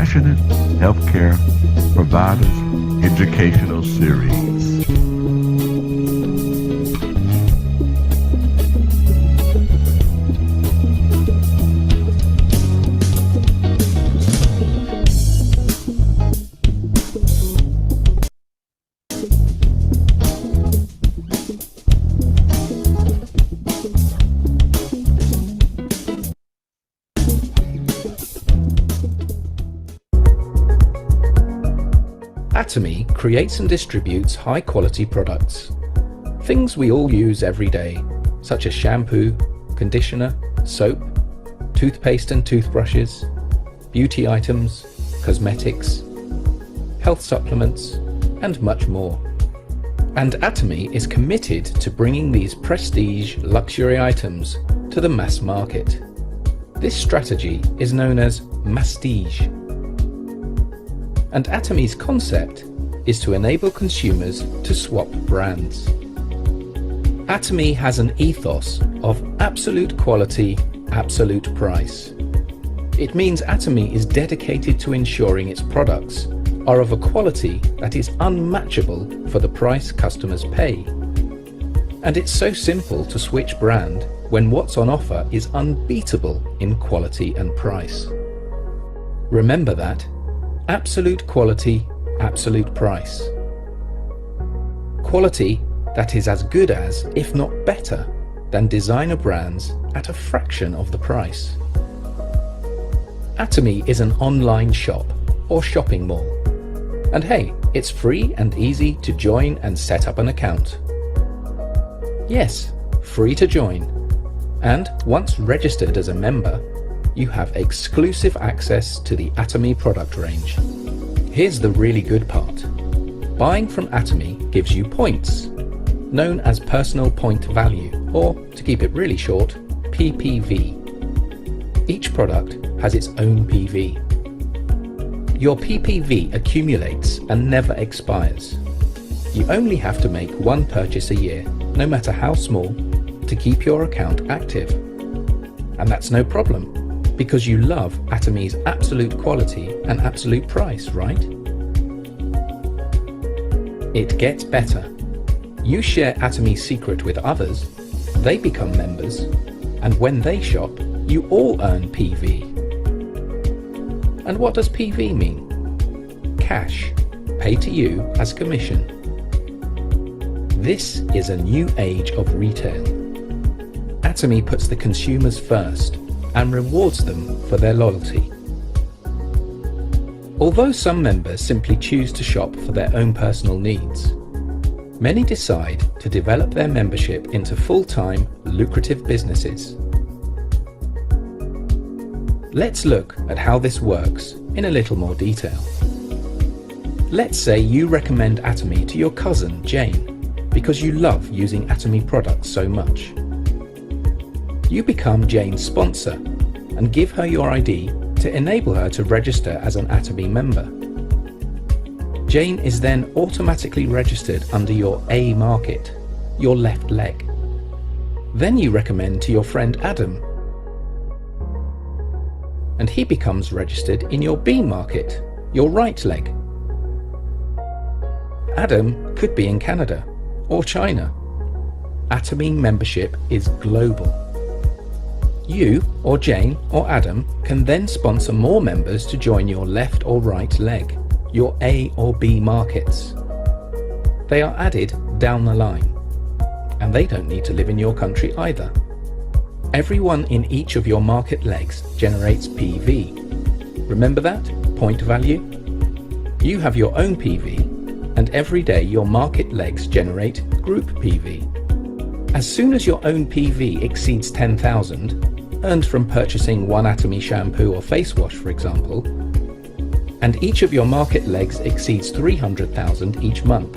passionate healthcare providers educational series. Atomy creates and distributes high-quality products. Things we all use every day, such as shampoo, conditioner, soap, toothpaste and toothbrushes, beauty items, cosmetics, health supplements, and much more. And Atomy is committed to bringing these prestige luxury items to the mass market. This strategy is known as mastige. And Atomy's concept is to enable consumers to swap brands. Atomy has an ethos of absolute quality, absolute price. It means Atomy is dedicated to ensuring its products are of a quality that is unmatchable for the price customers pay. And it's so simple to switch brand when what's on offer is unbeatable in quality and price. Remember that. Absolute quality, absolute price. Quality that is as good as, if not better, than designer brands at a fraction of the price. Atomy is an online shop or shopping mall. And hey, it's free and easy to join and set up an account. Yes, free to join. And once registered as a member, you have exclusive access to the Atomy product range. Here's the really good part. Buying from Atomy gives you points, known as personal point value, or to keep it really short, PPV. Each product has its own PV. Your PPV accumulates and never expires. You only have to make one purchase a year, no matter how small, to keep your account active. And that's no problem, because you love Atomy's absolute quality and absolute price, right? It gets better. You share Atomy's secret with others, they become members, and when they shop, you all earn PV. And what does PV mean? Cash, paid to you as commission. This is a new age of retail. Atomy puts the consumers first and rewards them for their loyalty. Although some members simply choose to shop for their own personal needs, many decide to develop their membership into full-time, lucrative businesses. Let's look at how this works in a little more detail. Let's say you recommend Atomy to your cousin, Jane, because you love using Atomy products so much. You become Jane's sponsor and give her your ID to enable her to register as an Atomy member. Jane is then automatically registered under your A market, your left leg. Then you recommend to your friend Adam, and he becomes registered in your B market, your right leg. Adam could be in Canada or China. Atomy membership is global. You, or Jane, or Adam can then sponsor more members to join your left or right leg, your A or B markets. They are added down the line, and they don't need to live in your country either. Everyone in each of your market legs generates PV. Remember that? Point value? You have your own PV, and every day your market legs generate group PV. As soon as your own PV exceeds 10,000, earned from purchasing one Atomy shampoo or face wash, for example, and each of your market legs exceeds 300,000 each month,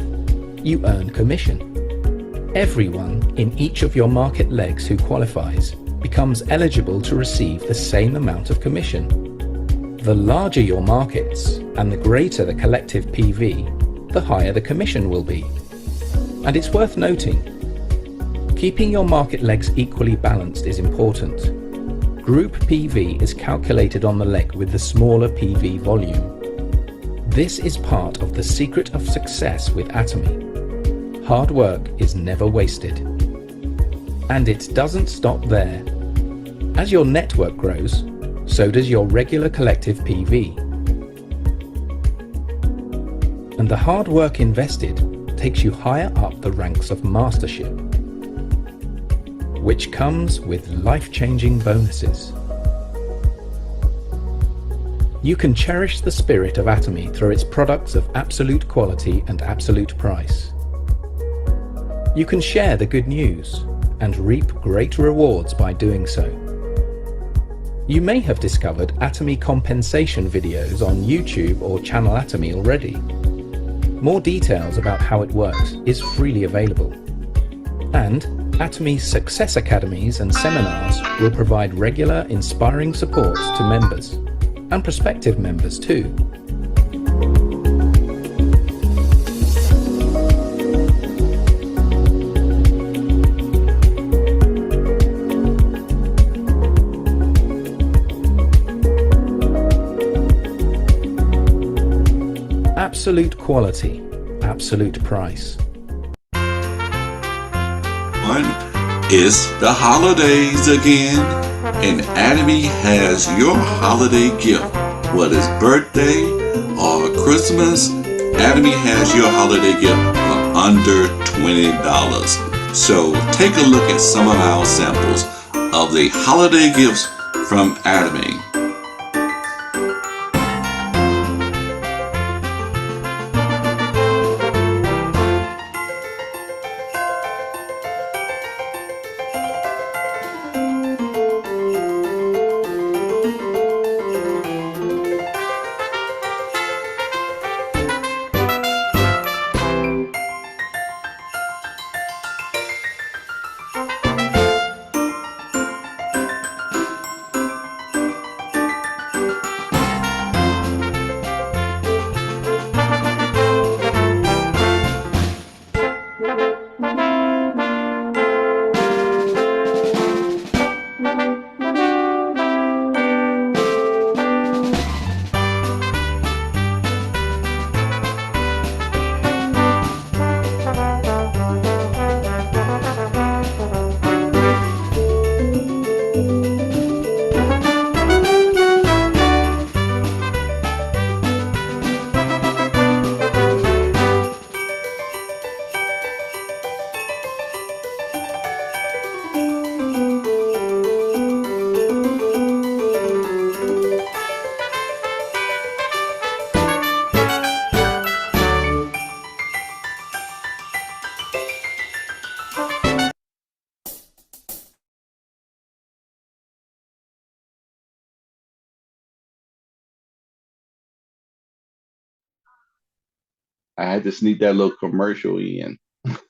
you earn commission. Everyone in each of your market legs who qualifies becomes eligible to receive the same amount of commission. The larger your markets and the greater the collective PV, the higher the commission will be. And it's worth noting, keeping your market legs equally balanced is important. Group PV is calculated on the leg with the smaller PV volume. This is part of the secret of success with Atomy. Hard work is never wasted. And it doesn't stop there. As your network grows, so does your regular collective PV. And the hard work invested takes you higher up the ranks of mastership, which comes with life-changing bonuses. You can cherish the spirit of Atomy through its products of absolute quality and absolute price. You can share the good news and reap great rewards by doing so. You may have discovered Atomy compensation videos on YouTube or Channel Atomy already. More details about how it works is freely available. And Atomy's Success Academies and seminars will provide regular, inspiring support to members, and prospective members too. Absolute quality, absolute price. It's the holidays again, and Atomy has your holiday gift. Whether it's birthday or Christmas, Atomy has your holiday gift for under $20. So take a look at some of our samples of the holiday gifts from Atomy. I had to sneak that little commercial in.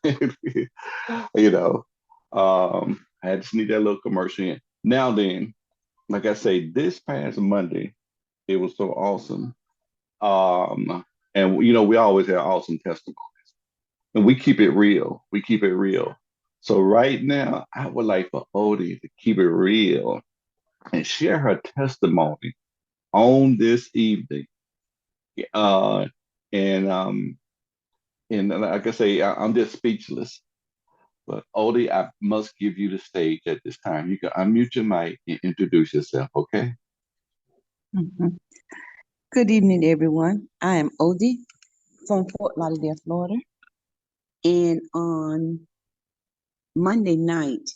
you know, I had to sneak that little commercial in. Now then, like I say, this past Monday, it was so awesome. And we always have awesome testimony, and we keep it real. We keep it real. So right now, I would like for Odie to keep it real and share her testimony on this evening. Uh, and like I say, I'm just speechless. But Odie, I must give you the stage at this time. You can unmute your mic and introduce yourself, okay? Mhm. Good evening, everyone. I am Odie from Fort Lauderdale, Florida. And on Monday night,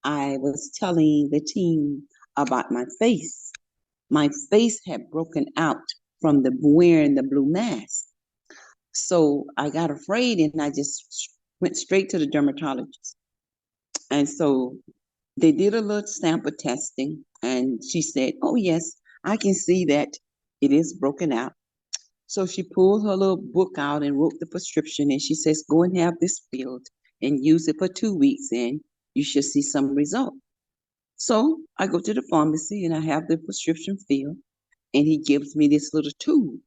I was telling the team about my face. My face had broken out from the wearing the blue mask. So I got afraid and I just went straight to the dermatologist. And so they did a little sample testing and she said, "Oh, yes, I can see that it is broken out." So she pulled her little book out and wrote the prescription and she says, "Go and have this filled and use it for 2 weeks and you should see some result." So I go to the pharmacy and I have the prescription filled and he gives me this little tube.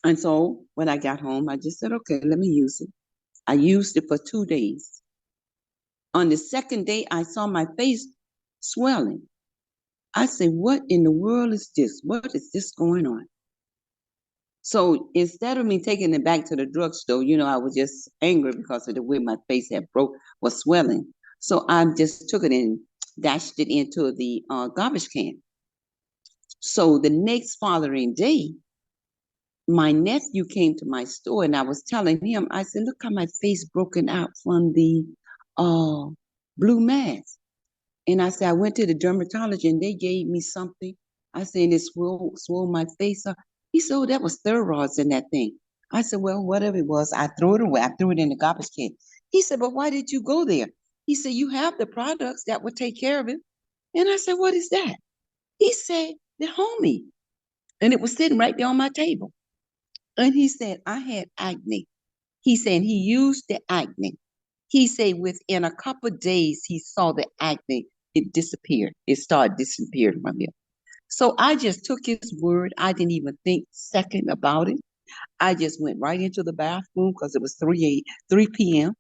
And so when I got home, I just said, "Okay, let me use it." I used it for 2 days. On the second day, I saw my face swelling. I said, what in the world is this? What is this going on? So instead of me taking it back to the drugstore, I was just angry because of the way my face was swelling. So I just took it and dashed it into the garbage can. So the next following day, my nephew came to my store and I was telling him, I said, look how my face broken out from the uh, blue mass. And I said, I went to the dermatologist and they gave me something. I said, and it swole my face up. He said, oh, that was steroids in that thing. I said, well, whatever it was, I threw it away. I threw it in the garbage can. He said, but why did you go there? He said, you have the products that would take care of it. And I said, what is that? He said, the homie. And it was sitting right there on my table. And he said, I had acne. He said he used the acne. He said within a couple of days, he saw the acne. It disappeared. It started disappearing from him. So I just took his word. I didn't even think second about it. I just went right into the bathroom because it was 3 p.m.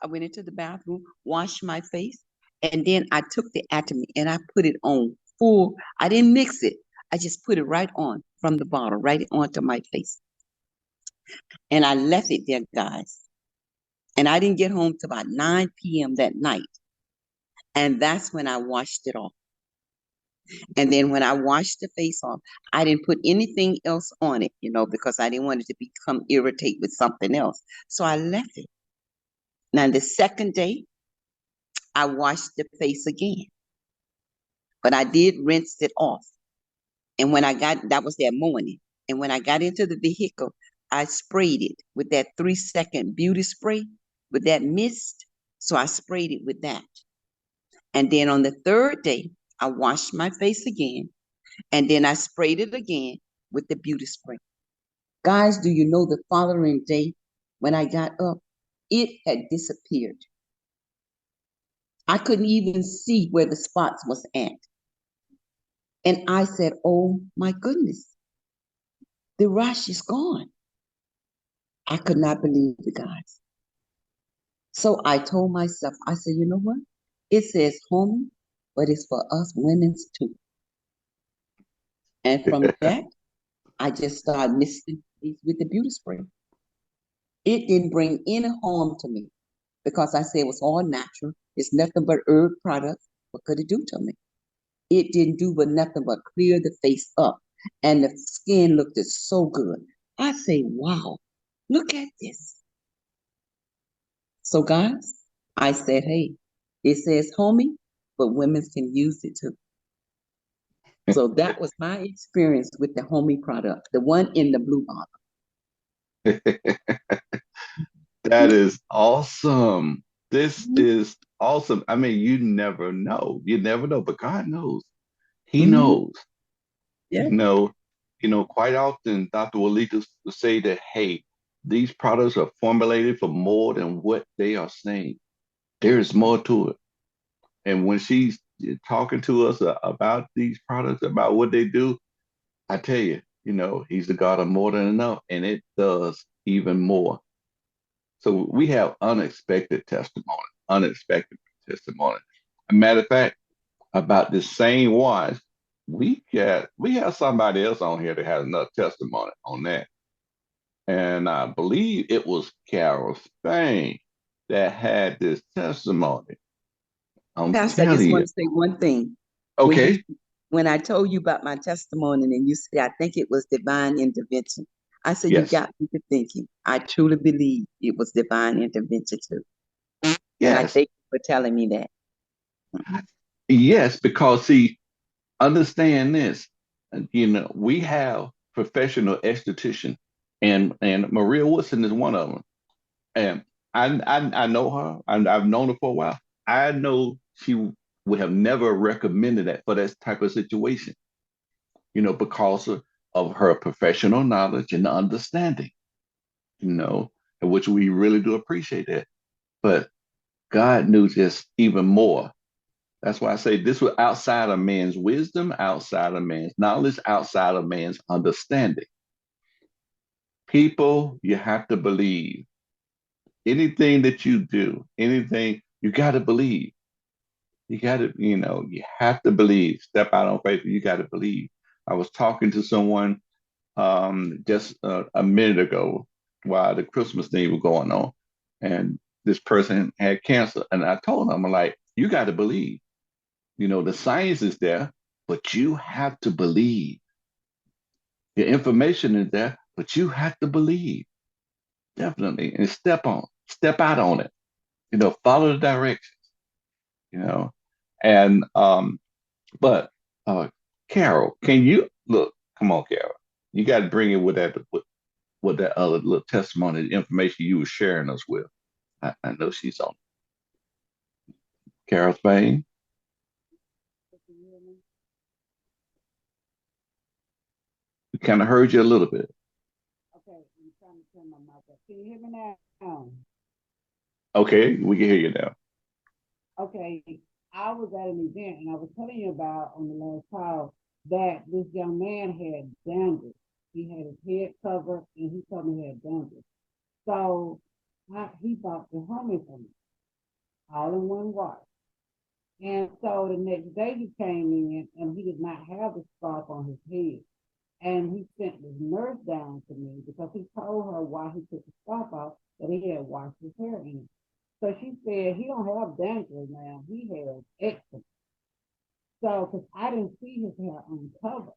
I went into the bathroom, washed my face, and then I took the acne and I put it on full. I didn't mix it. I just put it right on from the bottle, right onto my face. And I left it there, guys. And I didn't get home till about 9 p.m. that night. And that's when I washed it off. And then when I washed the face off, I didn't put anything else on it, because I didn't want it to become irritated with something else. So I left it. Now, the second day, I washed the face again, but I did rinse it off. And that was that morning. And when I got into the vehicle, I sprayed it with that 3-second beauty spray with that mist. So I sprayed it with that. And then on the third day, I washed my face again. And then I sprayed it again with the beauty spray. Guys, do you know the following day when I got up, it had disappeared. I couldn't even see where the spots was at. And I said, oh my goodness, the rash is gone. I could not believe it, guys. So I told myself, I said, you know what? It says home, but it's for us women's too. And from that, I just started mixing these with the beauty spray. It didn't bring any harm to me because I said it was all natural. It's nothing but herb products. What could it do to me? It didn't do but nothing but clear the face up. And the skin looked so good. I say, wow, look at this. So guys, I said, hey, it says homie, but women can use it too. So that was my experience with the homie product, the one in the blue bottle. That is awesome. This Mhm. is awesome. I mean, you never know. You never know, but God knows. He Mhm. knows. Yeah. You know, quite often Dr. Walita will say that, hey, these products are formulated for more than what they are saying. There's more to it. And when she's talking to us about these products, about what they do, I tell you, he's the God of more than enough, and it does even more. So we have unexpected testimony. A matter of fact, about the same wash, we have somebody else on here that has another testimony on that. And I believe it was Carol Spain that had this testimony. I'm Pastor, I telling just you. want to say one thing. When you Okay. when I told you about my testimony and you said I think it was divine intervention, I said you Yes. got me to thinking. I truly believe it was divine intervention too. And I Yes. thank you for telling me that. Mhm. Yes, because see, understand this. We have professional esthetician, and Maria Woodson is one of them. And I know her, and I've known her for a while. I know she would have never recommended that for that type of situation, because of her professional knowledge and understanding, and which we really do appreciate that. But God knew just even more. That's why I say this was outside of man's wisdom, outside of man's knowledge, outside of man's understanding. People, you have to believe anything that you do, anything, you got to believe. You got to, you have to believe. Step out on faith. You got to believe. I was talking to someone just a minute ago while the Christmas thing was going on, and this person had cancer, and I told them, I'm like, you got to believe. The science is there, but you have to believe. The information is there, but you have to believe. Definitely, and step out on it. Follow the directions. You know, and but Carol, can you look? Come on, Carol. You got to bring it with that other little testimony, the information you were sharing us with. I know she's on. Carol Spain. We kind of heard you a little bit. Okay, I'm trying to turn my mic up. Can you hear me now? Okay, we can hear you now. Okay, I was at an event and I was telling you about on the last call that this young man had dandruff. He had his head covered and he told me he had dandruff. So he bought the homie for me, all in one wash. And so the next day he came in and he did not have the scarf on his head. And he sent this nurse down to me because he told her while he took the scarf off that he had washed his hair in it. So she said he don't have dandruff now, he has eczema. So, because I didn't see his hair uncovered,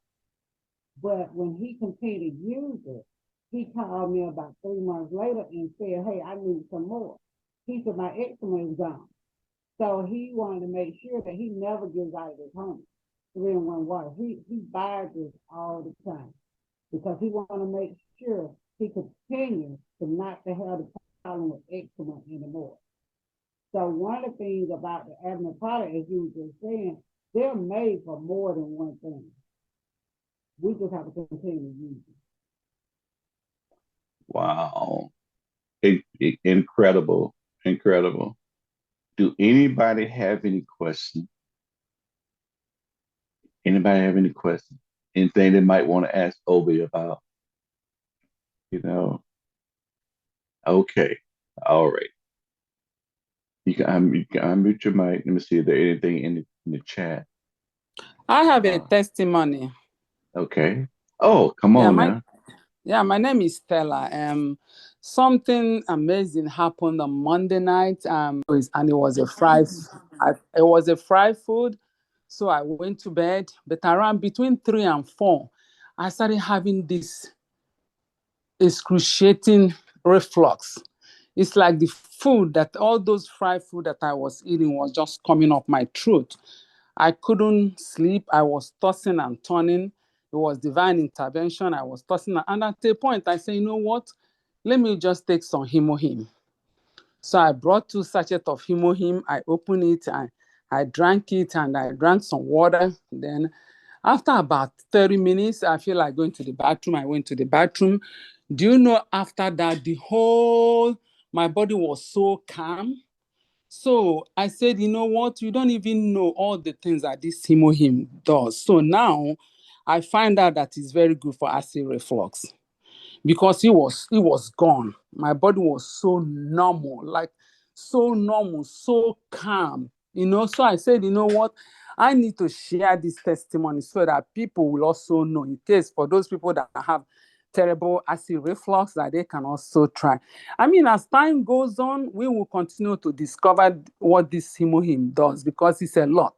but when he continued to use it, he called me about 3 months later and said, "Hey, I need some more." He said, "My eczema is gone." So he wanted to make sure that he never gives out of his home 3-in-1 water. He buys this all the time because he want to make sure he continues to not to have the problem with eczema anymore. So one of the things about the Adamant product, as you were just saying, they're made for more than one thing. We just have to continue to use it. Wow. Incredible. Incredible. Do anybody have any questions? Anybody have any questions? Anything they might want to ask Obi about? You know, okay. All right. You can unmute your mic. Let me see if there's anything in the chat. I have a testimony. Okay. Oh, come on now. My name is Stella. Something amazing happened on Monday night. And it was a fried food. So I went to bed, but around between 3 and 4, I started having this excruciating reflux. It's like the food that all those fried food that I was eating was just coming off my throat. I couldn't sleep. I was tossing and turning. It was divine intervention. I was tossing. And at a point, I said, you know what? Let me just take some Himohim. So I brought 2 sachets of Himohim. I opened it and I drank it and I drank some water. Then after about 30 minutes, I feel like going to the bathroom. I went to the bathroom. Do you know, after that, my body was so calm. So I said, you know what? You don't even know all the things that this Himohim does. So now I find out that it's very good for acid reflux because it was gone. My body was so normal, so calm. So I said, you know what? I need to share this testimony so that people will also know, in case for those people that have terrible acid reflux, that they can also try. I mean, as time goes on, we will continue to discover what this Himohim does because it's a lot.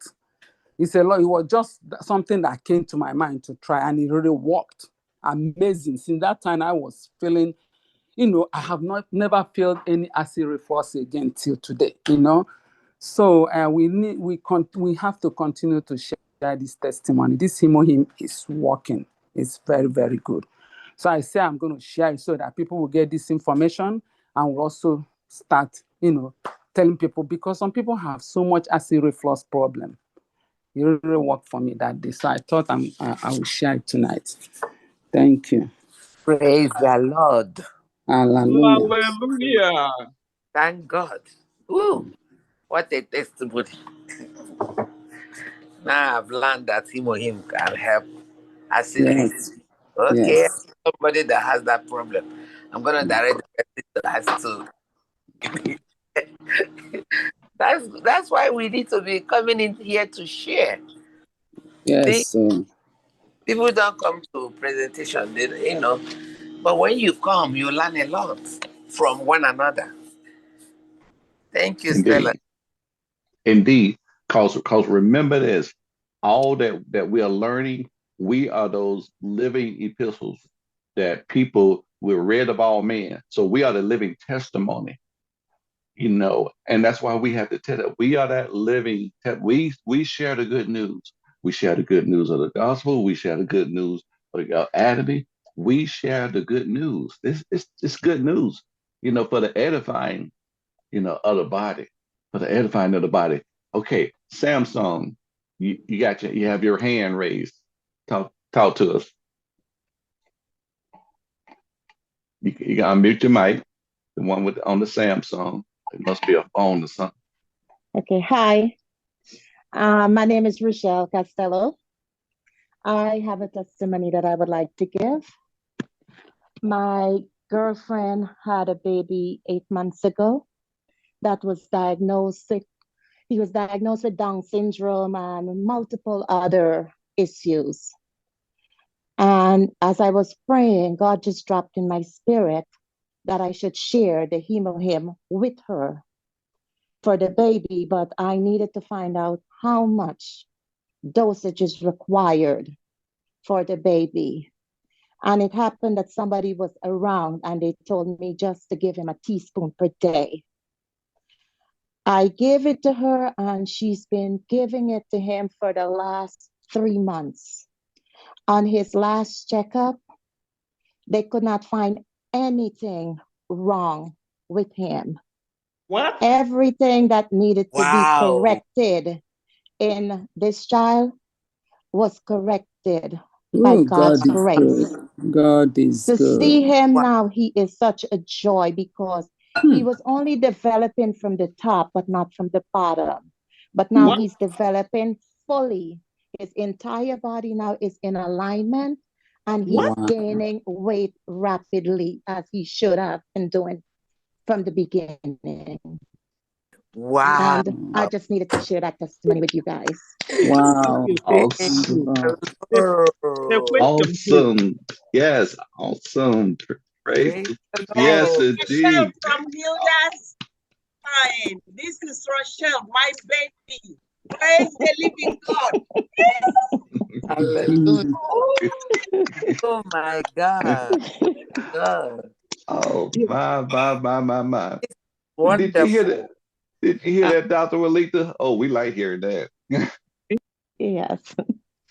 It's a lot. It was just something that came to my mind to try, and it really worked. Amazing. Since that time, I was feeling, I have never felt any acid reflux again till today. So we have to continue to share this testimony. This Himohim is working. It's very, very good. So I say I'm going to share it so that people will get this information and will also start, telling people, because some people have so much acid reflux problem. It really worked for me that day. So I thought I will share it tonight. Thank you. Praise the Lord. Hallelujah. Hallelujah. Thank God. Woo. What a testimony. Now I've learned that him can help acid. Yes. Okay. Yes. Somebody that has that problem. I'm gonna direct the person that has to That's why we need to be coming in here to share. See, Yes. So people don't come to presentation, but when you come, you learn a lot from one another. Thank you, Stella. Indeed. Indeed. Cause remember this, all that we are learning, we are those living epistles that people will read of all men. So we are the living testimony, and that's why we have to tell that we are that we share the good news. We share the good news of the gospel. We share the good news of the anatomy. We share the good news. This is it's good news, for the edifying, of the body, for the edifying of the body. Okay, Samsung, you have your hand raised. Talk to us. You gotta mute your mic. The one with on the Samsung. It must be a phone or something. Okay, hi. My name is Rochelle Castello. I have a testimony that I would like to give. My girlfriend had a baby 8 months ago that was diagnosed. He was diagnosed with Down syndrome and multiple other issues. And as I was praying, God just dropped in my spirit that I should share the him with her for the baby, but I needed to find out how much dosage is required for the baby. And it happened that somebody was around and they told me just to give him a teaspoon per day. I gave it to her and she's been giving it to him for the last 3 months. On his last checkup, they could not find anything wrong with him. What? Everything that needed to be Wow. corrected in this child was corrected by oh, God's God is grace. good. God is To good. see him Wow. now, he is such a joy because he was only developing from the top, but not from the bottom. But now What? he's developing fully. His entire body now is in alignment and he's What? Wow. gaining weight rapidly as he should have been doing from the beginning. Wow. And I just needed to share that testimony with you guys. Wow. Okay, Thank thank Awesome. you. Wow. The, the you. question, please. Awesome. Yes, awesome. Praise. Praise the Yes, Lord. Rochelle indeed. from Hilda's time. This is Rochelle, my baby. Praise the living God. Hallelujah. Mm. Oh my God. God. Oh, Yeah. my. Did you hear that? Wonderful. Did you hear Uh, that, Dr. Walita? Oh, we like hearing that. Yes.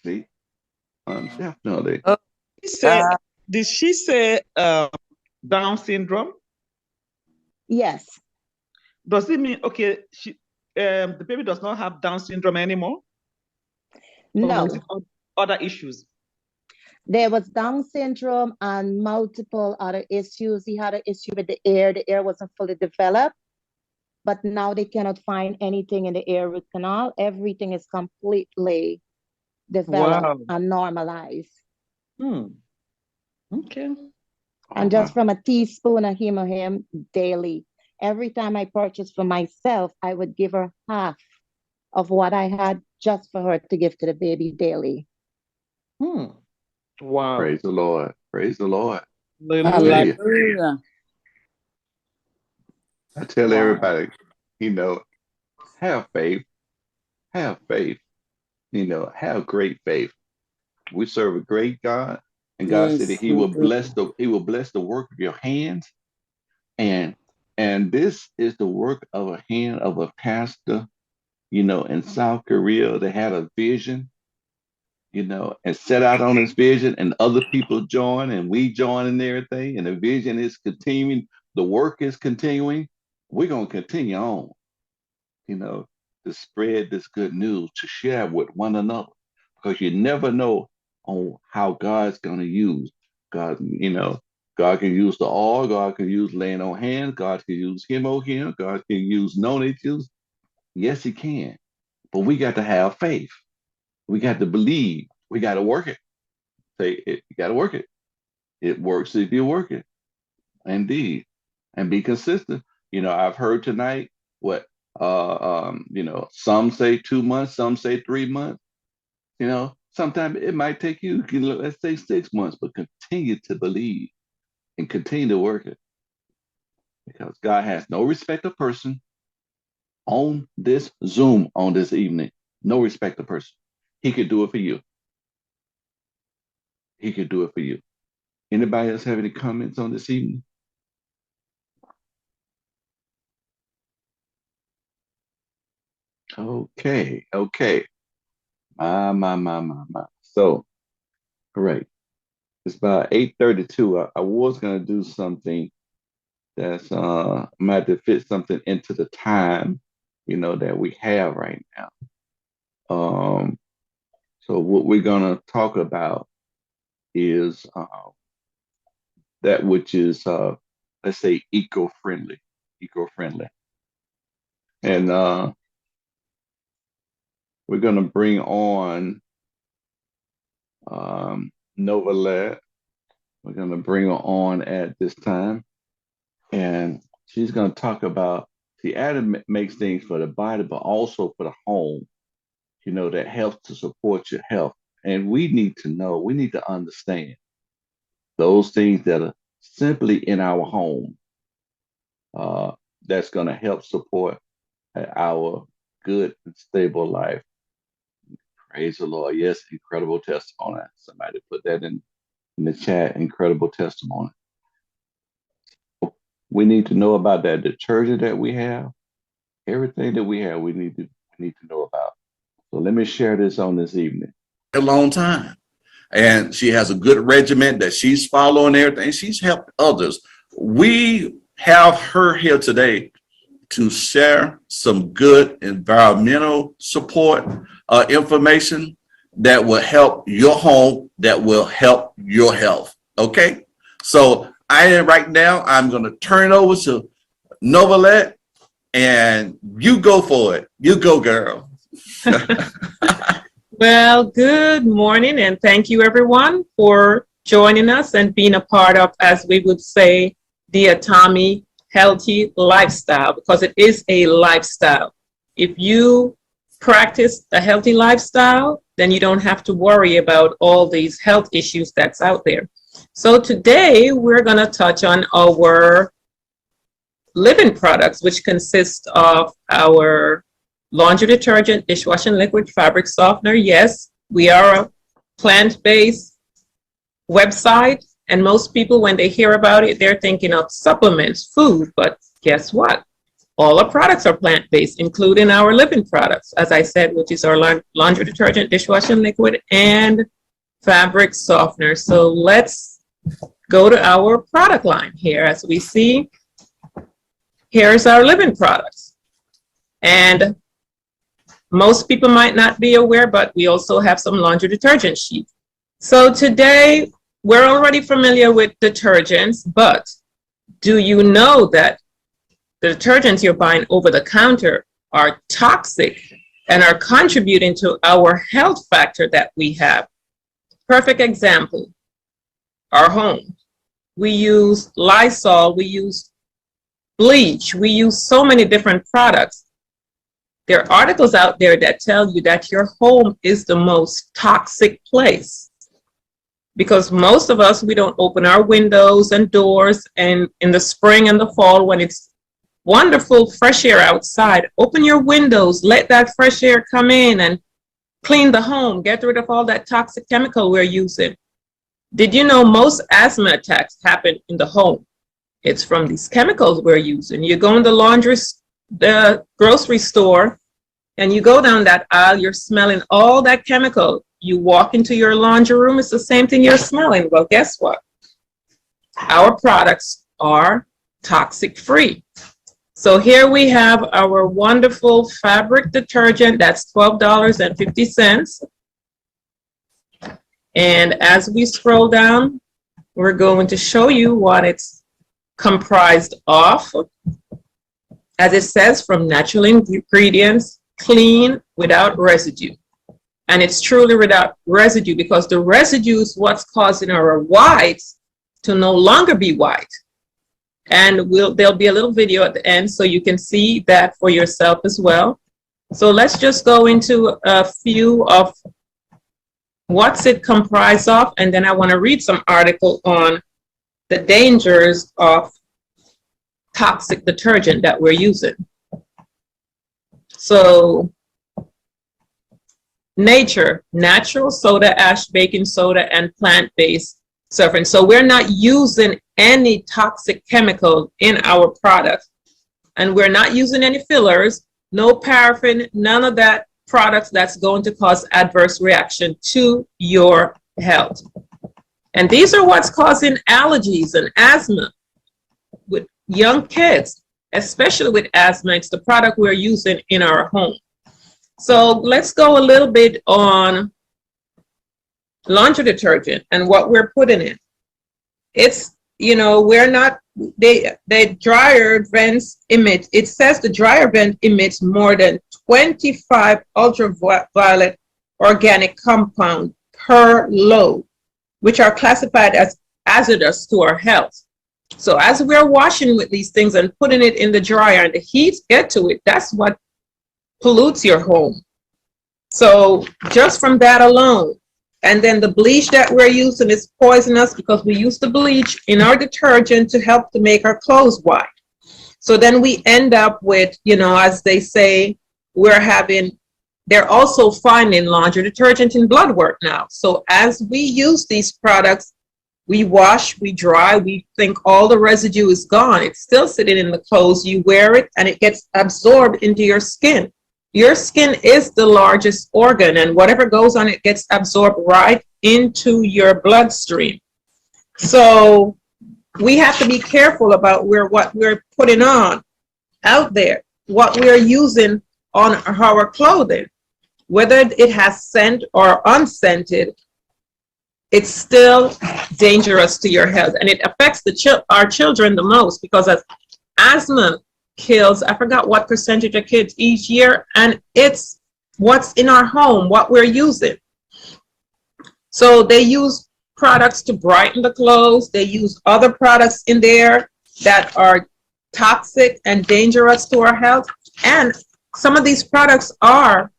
See, definitely. Oh she said, God. did she say Down syndrome? Yes. Does it mean, okay, the baby does not have Down syndrome anymore? Or is it No. other issues? There was Down syndrome and multiple other issues. He had an issue with the ear. The ear wasn't fully developed, but now they cannot find anything in the ear root canal. Everything is completely developed Wow. and normalized. Hmm. Okay. Oh, And just wow. from a teaspoon of him daily, every time I purchased for myself, I would give her half of what I had just for her to give to the baby daily. Hmm. Wow. Praise the Lord. Praise the Lord. I tell Hallelujah. you, Hallelujah. I tell Wow. everybody, you know, have faith, have faith, have great faith. We serve a great God, and God said that Yes, we do. He will bless the work of your hands. And and this is the work of a hand of a pastor, in South Korea that had a vision, and set out on his vision, and other people join, and we join and everything, and the vision is continuing, the work is continuing. We're gonna continue on, you know, to spread this good news, to share with one another, because you never know on how God's gonna use God. God can use the oil, God can use laying on hands, God can use him, God can use known issues. Yes, He can, but we got to have faith. We got to believe. We got to work it. Say it. You got to work it. It works if you work it. Indeed, and be consistent. I've heard tonight what Some say 2 months, some say 3 months. Sometimes it might take you, let's say 6 months, but continue to believe and continue to work it because God has no respect of person on this Zoom on this evening. No respect of person. He could do it for you. He could do it for you. Anybody else have any comments on this evening? Okay, okay. My. So, great. It's about 8:32. I was gonna do something that's I might have to fit something into the time, that we have right now. Um, so what we're gonna talk about is that which is let's say eco-friendly. And we're gonna bring on Novalet. We're gonna bring her on at this time. And she's going to talk about the Adam makes things for the body, but also for the home, that helps to support your health. And we need to know, we need to understand those things that are simply in our home that's going to help support our good and stable life. Praise the Lord. Yes, incredible testimony. Somebody put that in the chat, incredible testimony. We need to know about that detergent that we have. Everything that we have, we need to know about. So let me share this on this evening. A long time. And she has a good regimen that she's following everything. She's helped others. We have her here today to share some good environmental support information that will help your home, that will help your health. Okay? So right now, I'm going to turn it over to Novalet, and you go for it. You go, girl. Well, good morning, and thank you everyone for joining us and being a part of, as we would say, the Atami healthy lifestyle, because it is a lifestyle. If you practice a healthy lifestyle, then you don't have to worry about all these health issues that's out there. So today we're going to touch on our living products, which consist of our laundry detergent, dishwashing liquid, fabric softener. Yes, we are a plant-based website, and most people, when they hear about it, they're thinking of supplements, food, but guess what? All our products are plant-based, including our living products, as I said, which is our laundry detergent, dishwashing liquid, and fabric softener. So let's go to our product line here. As we see, here's our living products. And most people might not be aware, but we also have some laundry detergent sheets. So today, we're already familiar with detergents, but do you know that the detergents you're buying over the counter are toxic and are contributing to our health factor that we have? Perfect example, our home. We use Lysol, we use bleach, we use so many different products. There are articles out there that tell you that your home is the most toxic place, because most of us, we don't open our windows and doors, and in the spring and the fall when it's wonderful fresh air outside, open your windows, let that fresh air come in and clean the home, get rid of all that toxic chemical we're using. Did you know most asthma attacks happen in the home? It's from these chemicals we're using. You go in the grocery store, and you go down that aisle, you're smelling all that chemical. You walk into your laundry room, it's the same thing you're smelling. Well, guess what? Our products are toxic free. So here we have our wonderful fabric detergent. That's $12.50. And as we scroll down, we're going to show you what it's comprised of. As it says, from natural ingredients, clean, without residue. And it's truly without residue, because the residue is what's causing our whites to no longer be white. And there'll be a little video at the end so you can see that for yourself as well. So let's just go into a few of what's it comprised of, and then I want to read some article on the dangers of toxic detergent that we're using. So natural soda ash, baking soda, and plant-based surfactant. So we're not using any toxic chemical in our product, and we're not using any fillers, no paraffin, none of that products that's going to cause adverse reaction to your health. And these are what's causing allergies and asthma with young kids, especially with asthma. It's the product we're using in our home. So let's go a little bit on laundry detergent and what we're putting in. It's, we're not, the dryer vents emit, it says the dryer vent emits more than 25 ultraviolet organic compounds per load, which are classified as hazardous to our health. So as we're washing with these things and putting it in the dryer and the heat get to it, that's what pollutes your home. So just from that alone, and then the bleach that we're using is poisonous because we use the bleach in our detergent to help to make our clothes white. So then we end up with, as they say, they're also finding laundry detergent in blood work now. So as we use these products, we wash, we dry, we think all the residue is gone. It's still sitting in the clothes. You wear it and it gets absorbed into your skin. Your skin is the largest organ, and whatever goes on it gets absorbed right into your bloodstream. So we have to be careful about what we're putting on out there, what we're using on our clothing. Whether it has scent or unscented, it's still dangerous to your health, and it affects our children the most, because as asthma kills, I forgot what percentage of kids each year, and it's what's in our home, what we're using. So they use products to brighten the clothes. They use other products in there that are toxic and dangerous to our health. And some of these products are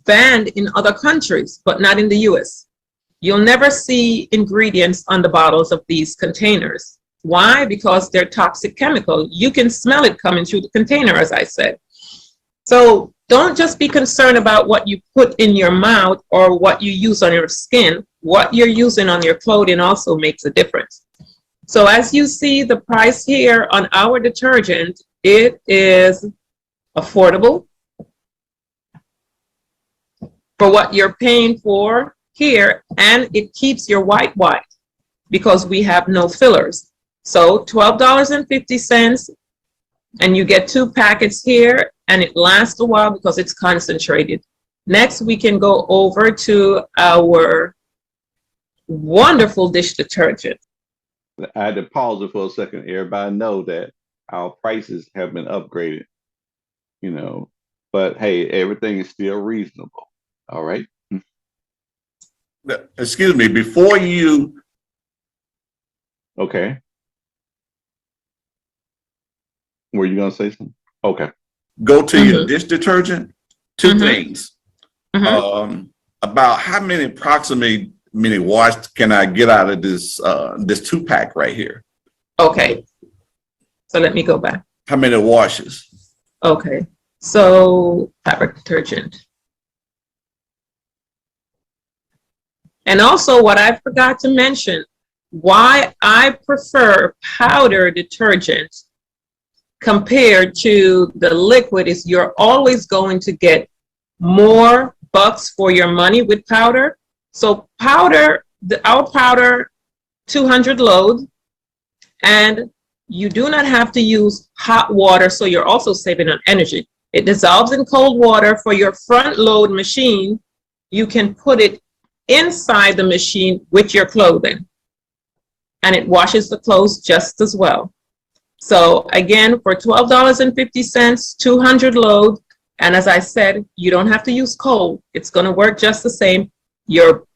banned in other countries, but not in the US. You'll never see ingredients on the bottles of these containers. Why? Because they're toxic chemical. You can smell it coming through the container, as I said. So don't just be concerned about what you put in your mouth or what you use on your skin. What you're using on your clothing also makes a difference. So as you see the price here on our detergent, it is affordable for what you're paying for here, and it keeps your white because we have no fillers. So $12.50, and you get 2 packets here, and it lasts a while because it's concentrated. Next, we can go over to our wonderful dish detergent. I had to pause it for a second. Everybody know that our prices have been upgraded, but hey, everything is still reasonable. All right. Excuse me, before you. Okay. Were you going to say something? Okay. Go to your dish detergent. 2 things. About how many approximately wash can I get out of this 2-pack right here? Okay. So let me go back. How many washes? Okay. So fabric detergent. And also what I forgot to mention, why I prefer powder detergent compared to the liquid is you're always going to get more bucks for your money with powder. So powder, our powder 200 load, and you do not have to use hot water, so you're also saving on energy. It dissolves in cold water. For your front load machine, you can put it inside the machine with your clothing, and it washes the clothes just as well. So again, for $12.50, 200 load, and as I said, you don't have to use cold. It's going to work just the same. Your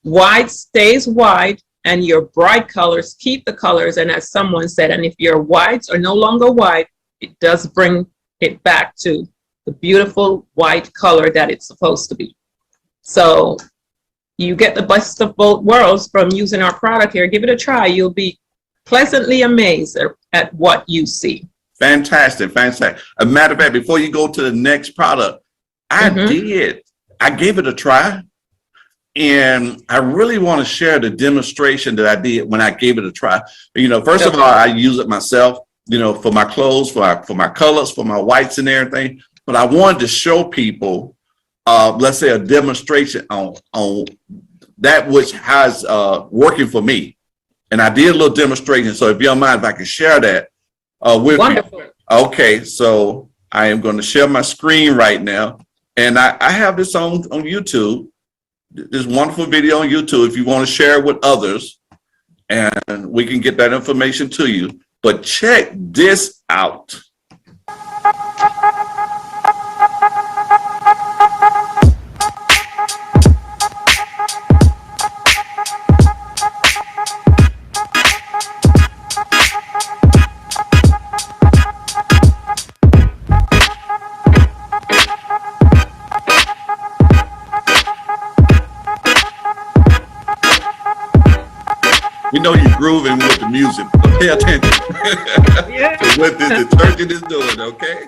white stays white, and your bright colors keep the colors. And as someone said, and if your whites are no longer white, it does bring it back to the beautiful white color that it's supposed to be. So you get the best of both worlds from using our product here. Give it a try. You'll be pleasantly amazed at what you see. Fantastic, fantastic. A matter of fact, before you go to the next product, I gave it a try. And I really want to share the demonstration that I did when I gave it a try. You know, first of all, I use it myself, you know, for my clothes, for my colors, for my whites and everything. But I wanted to show people, let's say, a demonstration on that which has working for me. And I did a little demonstration. So if you don't mind, if I can share that with Wonderful. you. Okay, so I am going to share my screen right now. And I have this on YouTube. This wonderful video on YouTube if you want to share it with others, and we can get that information to you. But check this out. We know you're grooving with the music, but pay attention to what this detergent is doing, okay?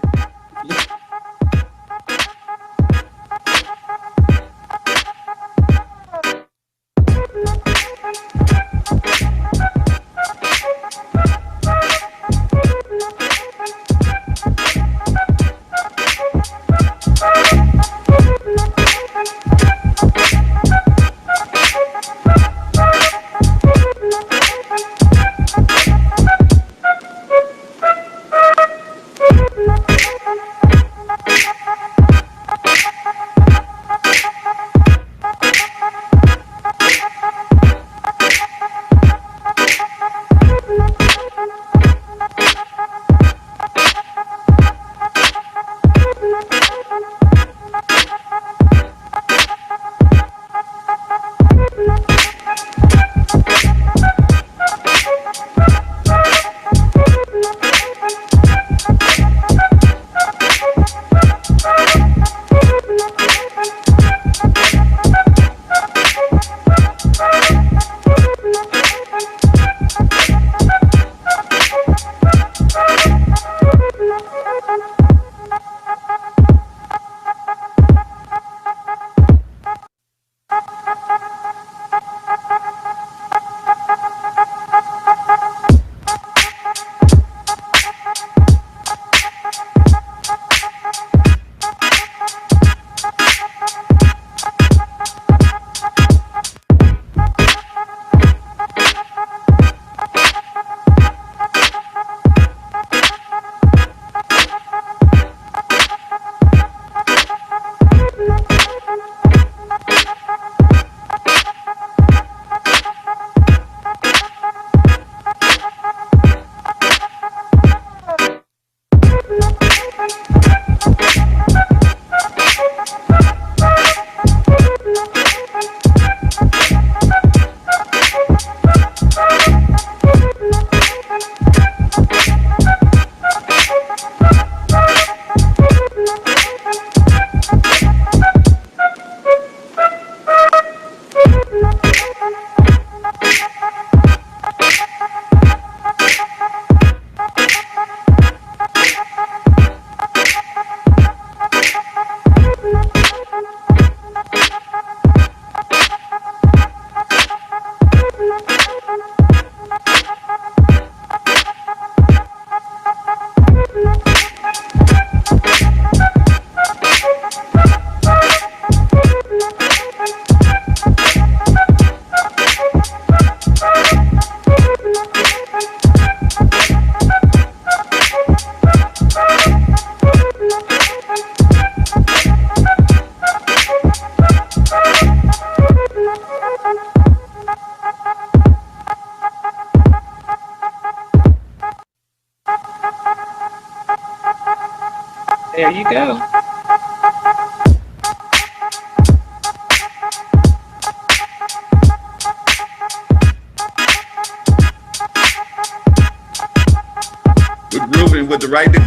There you go.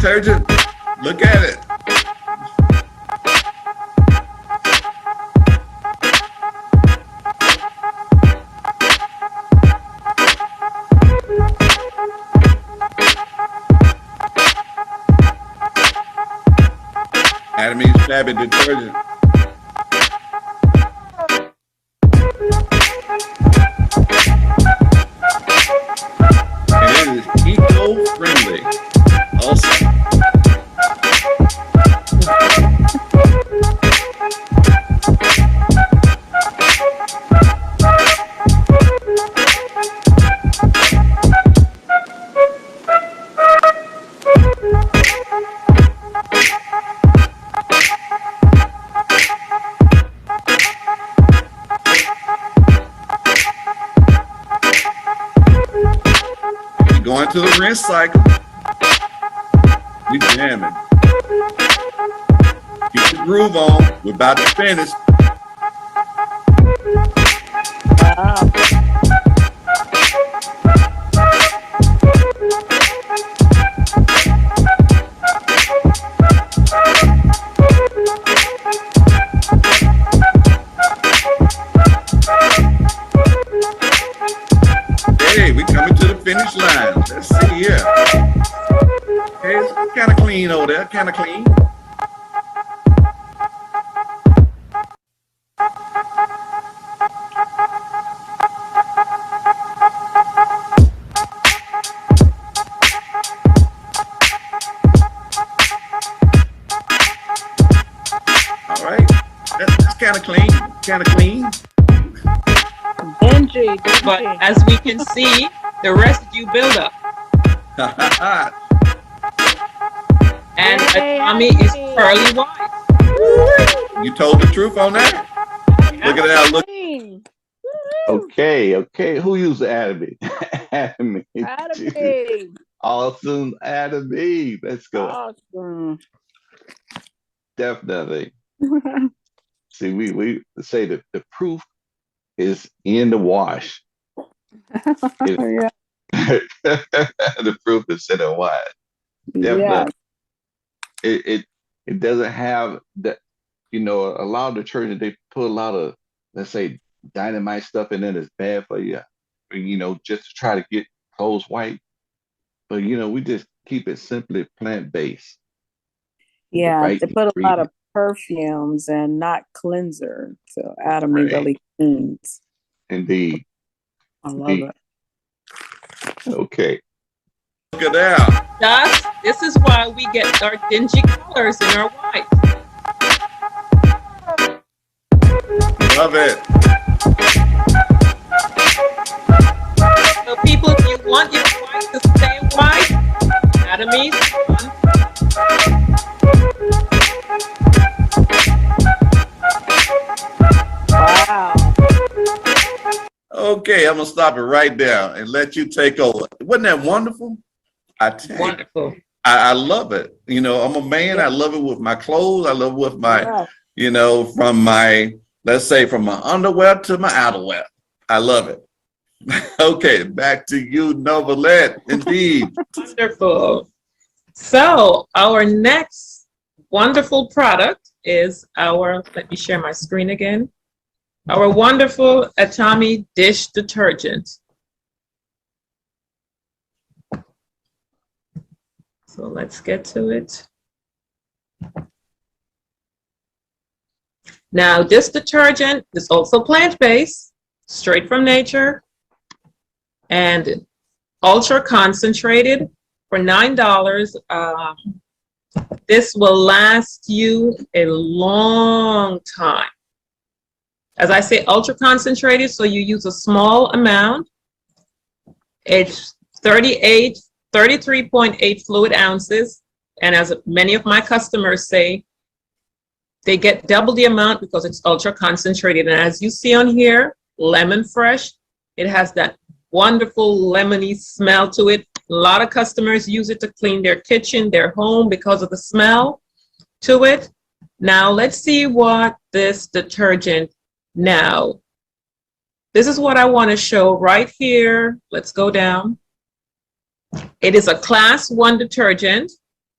detergent. Look at it. Academy's Shabby detergent. And it is eco-friendly. Also. Going to the rinse cycle. We jamming. Keep the groove on. We're about to finish. Wow. Hey, we coming to the finish line. Let's see here. Hey, it's kind of clean over there. Kind of clean. All right. That's kind of clean. Kind of clean. Dingy, But dingy. as we can see, the residue buildup. And Yay, Tommy is Andy. pearly white. You told the truth on that. Look at that. Look. Clean. Okay. Who used Atomy? Atomy. Academy. Awesome, Atomy. Let's go. Awesome. Definitely. See, we say that the proof is in the wash. Yeah. The proof is in the wash. Definitely. Yeah. It doesn't have that, a lot of detergent, they put a lot of, let's say, dynamite stuff in it that's bad for you, just to try to get clothes white. But we just keep it simply plant-based. Yeah. Right They put a lot of ingredient. perfumes and not cleanser. So Academy Right. really cleans. Indeed. I love it. Okay. Look at that. Thus, this is why we get our dingy colors in our white. Love it. So people, if you want your white to stay white, Academy's one. Wow. Okay, I'm gonna stop it right there and let you take over. Wasn't that wonderful? I tell you, Wonderful. I love it. I'm a man. I love it with my clothes. I love it with my, from my, let's say, from my underwear to my outerwear. I love it. Okay, back to you, Novelette. Indeed. Wonderful. So our next wonderful product is let me share my screen again. Our wonderful Atomy dish detergent. So let's get to it. Now, this detergent is also plant-based, straight from nature, and ultra concentrated for $9. This will last you a long time. As I say, ultra concentrated, so you use a small amount. It's 33.8 fluid ounces. And as many of my customers say, they get double the amount because it's ultra concentrated. And as you see on here, lemon fresh, it has that wonderful lemony smell to it. A lot of customers use it to clean their kitchen, their home because of the smell to it. Now let's see what this detergent now. This is what I want to show right here. Let's go down. It is a class 1 detergent.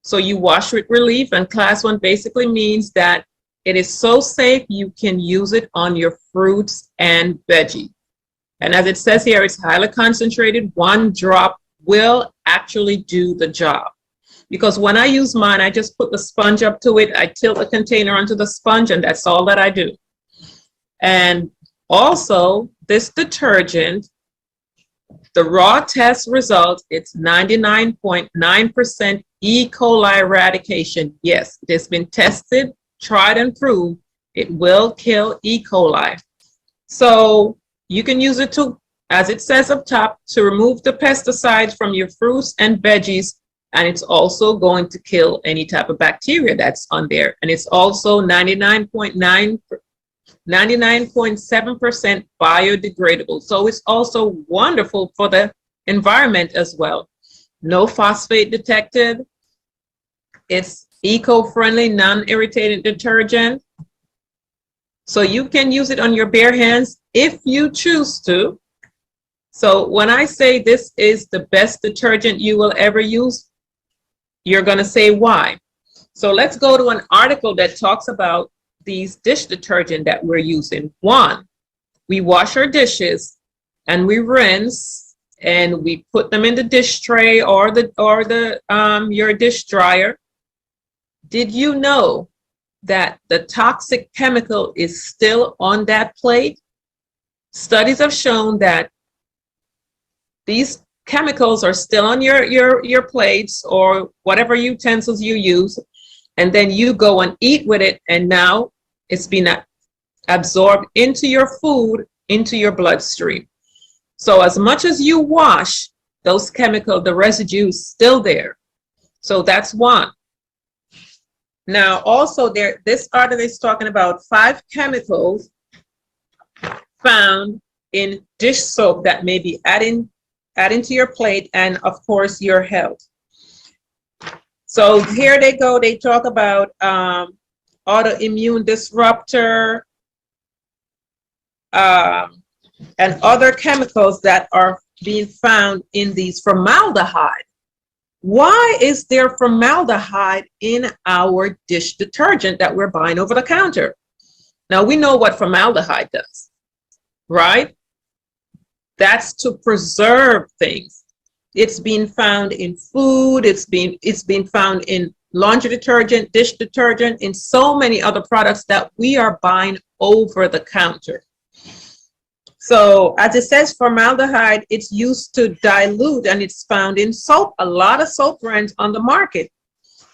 So you wash with relief, and class 1 basically means that it is so safe you can use it on your fruits and veggies. And as it says here, it's highly concentrated. 1 drop will actually do the job. Because when I use mine, I just put the sponge up to it, I tilt the container onto the sponge, and that's all that I do. And also, this detergent, the raw test result, it's 99.9% E. coli eradication. Yes, it has been tested, tried, and proved it will kill E. coli. So you can use it to, as it says up top, to remove the pesticides from your fruits and veggies, and it's also going to kill any type of bacteria that's on there. And it's also 99.7% biodegradable. So it's also wonderful for the environment as well. No phosphate detected. It's eco-friendly, non-irritating detergent. So you can use it on your bare hands if you choose to. So when I say this is the best detergent you will ever use, you're going to say why. So let's go to an article that talks about these dish detergent that we're using. 1, we wash our dishes and we rinse and we put them in the dish tray or your dish dryer. Did you know that the toxic chemical is still on that plate? Studies have shown that these chemicals are still on your plates or whatever utensils you use, and then you go and eat with it, and now it's been absorbed into your food, into your bloodstream. So as much as you wash, those chemicals, the residue is still there. So that's 1. Now also this article is talking about 5 chemicals found in dish soap that may be adding to your plate and of course your health. So here they go, they talk about autoimmune disruptor, and other chemicals that are being found in these. Formaldehyde. Why is there formaldehyde in our dish detergent that we're buying over the counter? Now we know what formaldehyde does, right? That's to preserve things. It's been found in food, it's been found in laundry detergent, dish detergent, in so many other products that we are buying over the counter. So as it says, formaldehyde, it's used to dilute, and it's found in soap, a lot of soap brands on the market.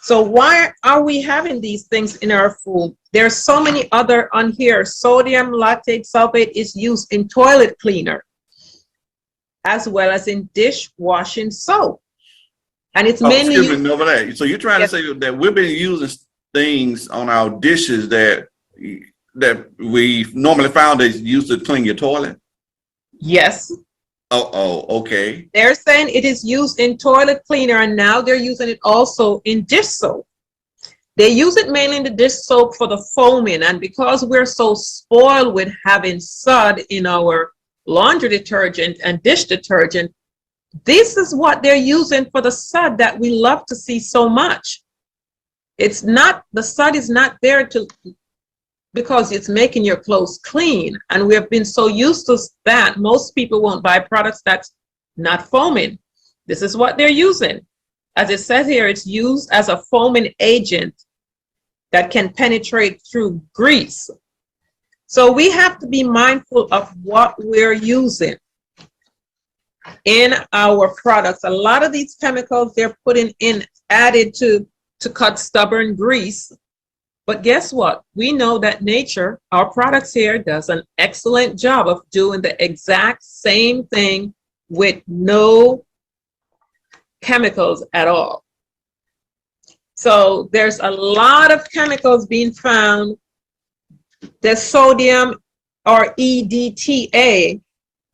So why are we having these things in our food? There's so many other on here. Sodium lactate sulfate is used in toilet cleaner, as well as in dishwashing soap. And it's mainly excuse me, over that. So you're trying to say that we've been using things on our dishes that we normally found is used to clean your toilet? Yes. Okay. They're saying it is used in toilet cleaner, and now they're using it also in dish soap. They use it mainly in the dish soap for the foaming, and because we're so spoiled with having Sud in our laundry detergent and dish detergent, this is what they're using for the Sud that we love to see so much. It's not, the Sud is not there because it's making your clothes clean, and we have been so used to that, most people won't buy products that's not foaming. This is what they're using. As it says here, it's used as a foaming agent that can penetrate through grease. So we have to be mindful of what we're using in our products. A lot of these chemicals they're putting in added to cut stubborn grease. But guess what? We know that nature, our products here, does an excellent job of doing the exact same thing with no chemicals at all. So there's a lot of chemicals being found. The sodium or EDTA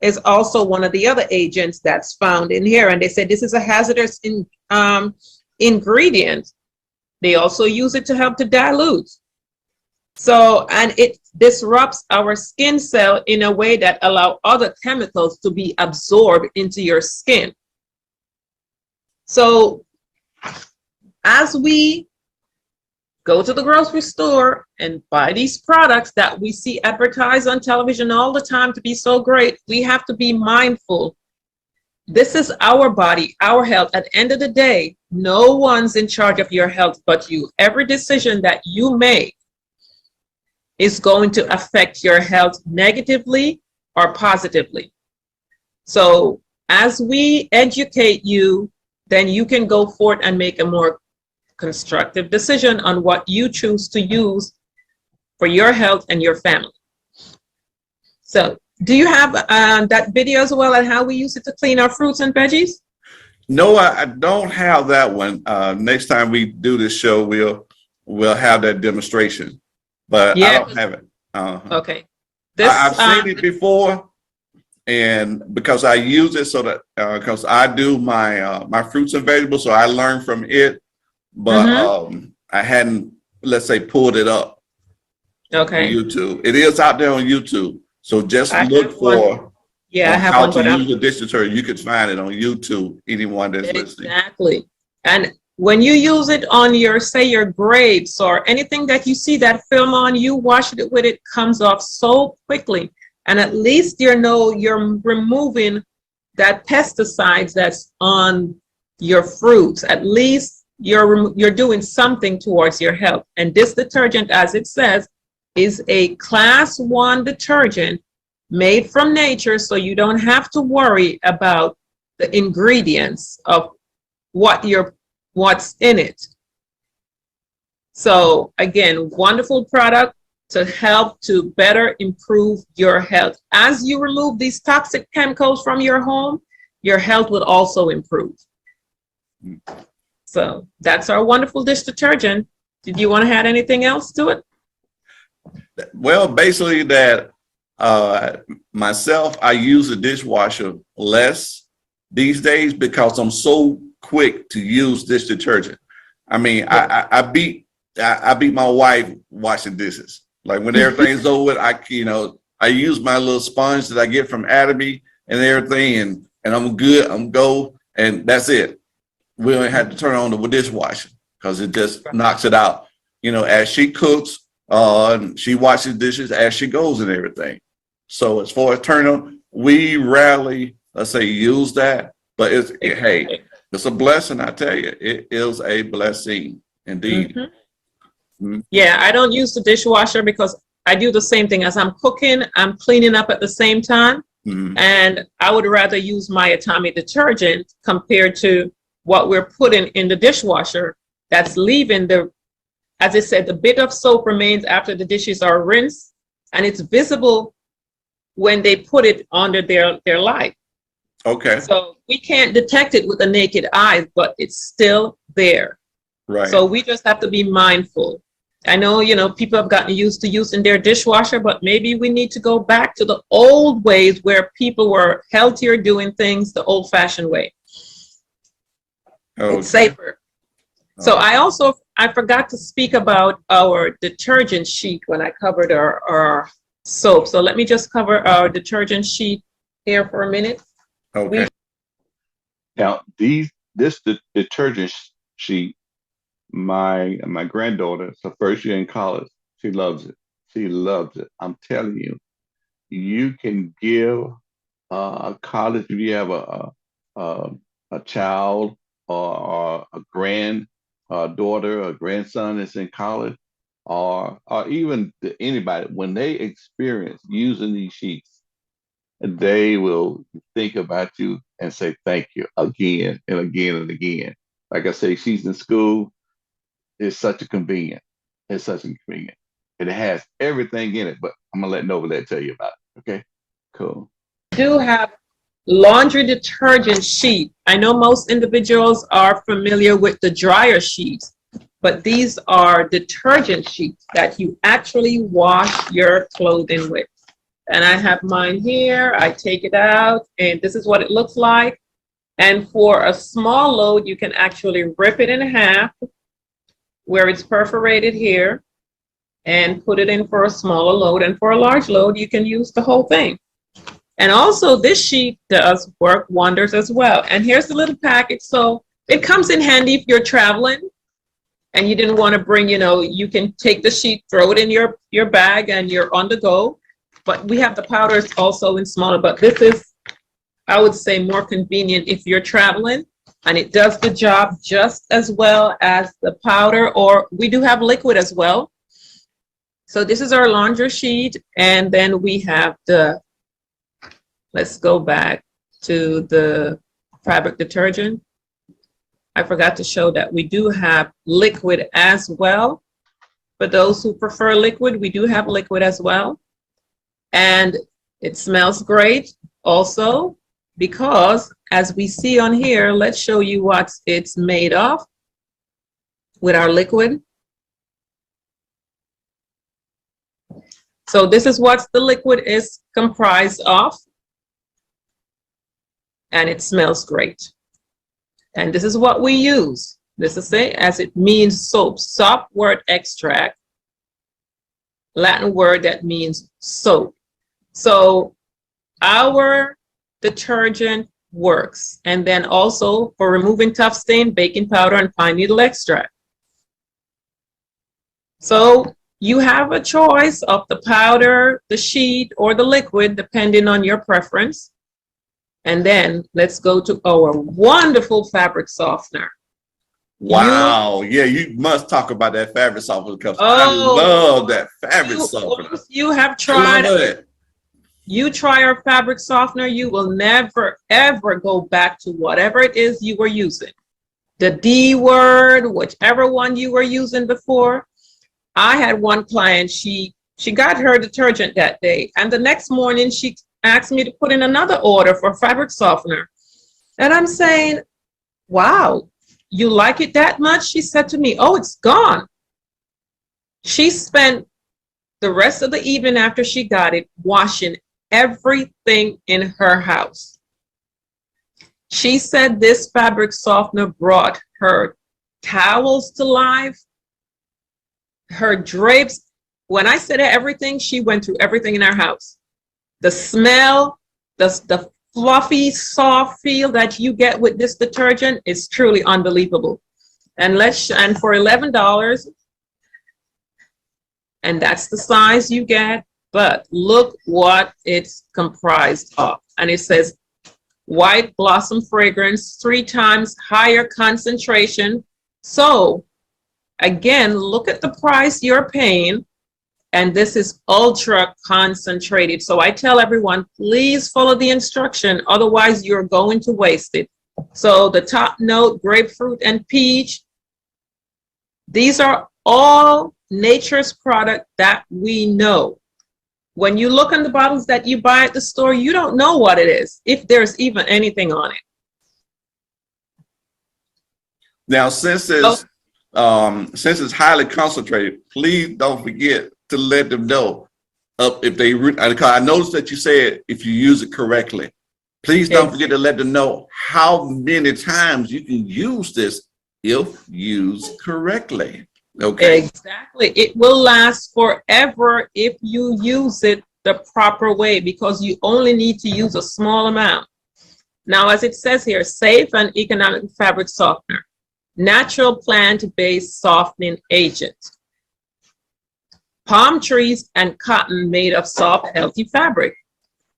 is also one of the other agents that's found in here. And they said this is a hazardous ingredient. They also use it to help to dilute. So, and it disrupts our skin cell in a way that allow other chemicals to be absorbed into your skin. So as we go to the grocery store and buy these products that we see advertised on television all the time to be so great, we have to be mindful. This is our body, our health. At the end of the day, no one's in charge of your health but you. Every decision that you make is going to affect your health negatively or positively. So as we educate you, then you can go forth and make a more constructive decision on what you choose to use for your health and your family. So do you have that video as well on how we use it to clean our fruits and veggies? No, I don't have that one. Next time we do this show, we'll have that demonstration, but I Yeah. don't have it. Okay. I've seen it before, and because I use it so that because I do my fruits and vegetables, so I learn from it. But I hadn't, let's say, pulled it up on YouTube. It is out there on YouTube, so just look for how to use the dish detergent. You could find it on YouTube. Anyone that's listening. Exactly. And when you use it on your, say, your grapes or anything that you see that film on, you wash it with it, comes off so quickly. And at least you know you're removing that pesticides that's on your fruits. At least you're doing something towards your health. And this detergent, as it says, is a class 1 detergent made from nature, so you don't have to worry about the ingredients of what's in it. So again, wonderful product to help to better improve your health. As you remove these toxic chemicals from your home, your health will also improve. So that's our wonderful dish detergent. Did you want to add anything else to it? Well, basically that myself, I use the dishwasher less these days because I'm so quick to use dish detergent. I mean, I beat my wife washing dishes. Like when everything's over with, I use my little sponge that I get from Atomy and everything, and I'm good. I'm go, and that's it. We don't have to turn on the dishwasher because it just knocks it out. As she cooks, she washes dishes as she goes and everything. So as far as turn on, we rarely, let's say, use that. But hey, it's a blessing, I tell you. It is a blessing indeed. Yeah, I don't use the dishwasher because I do the same thing. As I'm cooking, I'm cleaning up at the same time. And I would rather use my Atomy detergent compared to what we're putting in the dishwasher that's leaving as I said, the bit of soap remains after the dishes are rinsed, and it's visible when they put it under their light. Okay. So we can't detect it with the naked eye, but it's still there. Right. So we just have to be mindful. I know, people have gotten used to using their dishwasher, but maybe we need to go back to the old ways where people were healthier doing things the old-fashioned way. It's safer. So I forgot to speak about our detergent sheet when I covered our soap. So let me just cover our detergent sheet here for a minute. Okay. Now, this detergent sheet, my granddaughter, it's her first year in college. She loves it. She loves it. I'm telling you, you can give a college, if you have a child or a granddaughter or grandson that's in college, or even anybody, when they experience using these sheets, they will think about you and say thank you again and again and again. Like I say, she's in school. It's such a convenient. It's such a convenient. And it has everything in it, but I'm gonna let Novalet tell you about it. Okay, cool. Do have laundry detergent sheet. I know most individuals are familiar with the dryer sheets, but these are detergent sheets that you actually wash your clothing with. And I have mine here. I take it out, and this is what it looks like. And for a small load, you can actually rip it in half where it's perforated here and put it in for a smaller load. And for a large load, you can use the whole thing. And also this sheet does work wonders as well. And here's the little package. So it comes in handy if you're traveling and you didn't want to bring, you can take the sheet, throw it in your bag, and you're on the go. But we have the powders also in smaller, but this is, I would say, more convenient if you're traveling, and it does the job just as well as the powder, or we do have liquid as well. So this is our laundry sheet, and then we have let's go back to the fabric detergent. I forgot to show that we do have liquid as well. For those who prefer liquid, we do have liquid as well. And it smells great also, because as we see on here, let's show you what it's made of with our liquid. So this is what the liquid is comprised of, and it smells great. And this is what we use. This is it, as it means soap. Soap word extract, Latin word that means soap. So our detergent works. And then also for removing tough stain, baking powder and pine needle extract. So you have a choice of the powder, the sheet, or the liquid, depending on your preference. And then let's go to our wonderful fabric softener. Wow. Yeah, you must talk about that fabric softener, because I love that fabric softener. Once you have tried it, you try our fabric softener, you will never, ever go back to whatever it is you were using. The D word, whichever one you were using before. I had one client, she got her detergent that day, and the next morning she asked me to put in another order for fabric softener. And I'm saying, wow, you like it that much? She said to me, oh, it's gone. She spent the rest of the evening after she got it washing everything in her house. She said this fabric softener brought her towels to life, her drapes. When I said everything, she went through everything in our house. The smell, the fluffy, soft feel that you get with this detergent is truly unbelievable. And for $11, and that's the size you get, but look what it's comprised of. And it says white blossom fragrance, 3 times higher concentration. So again, look at the price you're paying. And this is ultra concentrated. So I tell everyone, please follow the instruction. Otherwise, you're going to waste it. So the top note, grapefruit and peach. These are all nature's product that we know. When you look on the bottles that you buy at the store, you don't know what it is, if there's even anything on it. Now, since it's highly concentrated, please don't forget to let them know if they, because I noticed that you said if you use it correctly. Please don't forget to let them know how many times you can use this if used correctly. Okay. Exactly. It will last forever if you use it the proper way, because you only need to use a small amount. Now, as it says here, safe and economic fabric softener, natural plant-based softening agent. Palm trees and cotton made of soft, healthy fabric.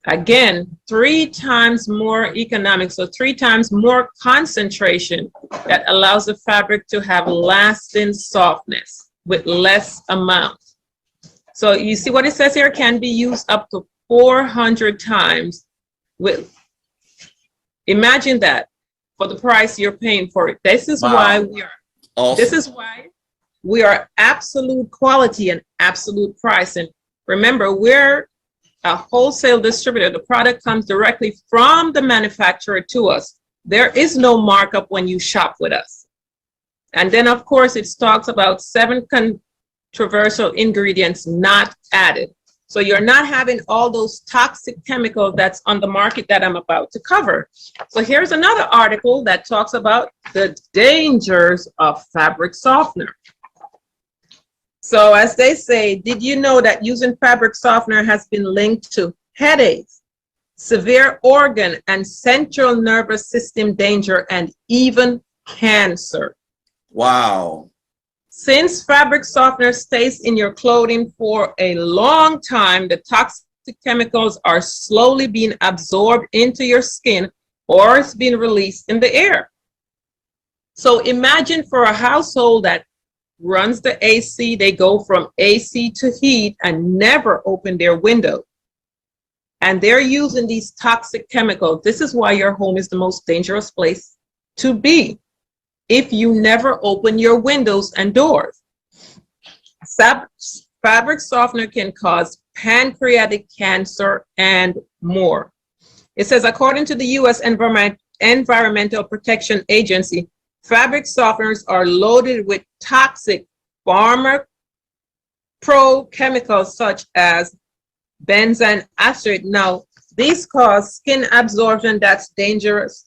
Again, 3 times more economic, so 3 times more concentration that allows the fabric to have lasting softness with less amount. So you see what it says here, can be used up to 400 times. Imagine that for the price you're paying for it. This is why we are awesome. This is why we are absolute quality and absolute price. And remember, we're a wholesale distributor. The product comes directly from the manufacturer to us. There is no markup when you shop with us. And then, of course, it talks about 7 controversial ingredients not added. So you're not having all those toxic chemicals that's on the market that I'm about to cover. So here's another article that talks about the dangers of fabric softener. So as they say, did you know that using fabric softener has been linked to headaches, severe organ and central nervous system danger, and even cancer? Wow. Since fabric softener stays in your clothing for a long time, the toxic chemicals are slowly being absorbed into your skin or it's being released in the air. So imagine for a household that runs the AC, they go from AC to heat and never open their window. And they're using these toxic chemicals. This is why your home is the most dangerous place to be if you never open your windows and doors. Fabric softener can cause pancreatic cancer and more. It says, according to the U.S. Environmental Protection Agency, fabric softeners are loaded with toxic pharmacochemicals such as benzoyl acetate. Now, these cause skin absorption that's dangerous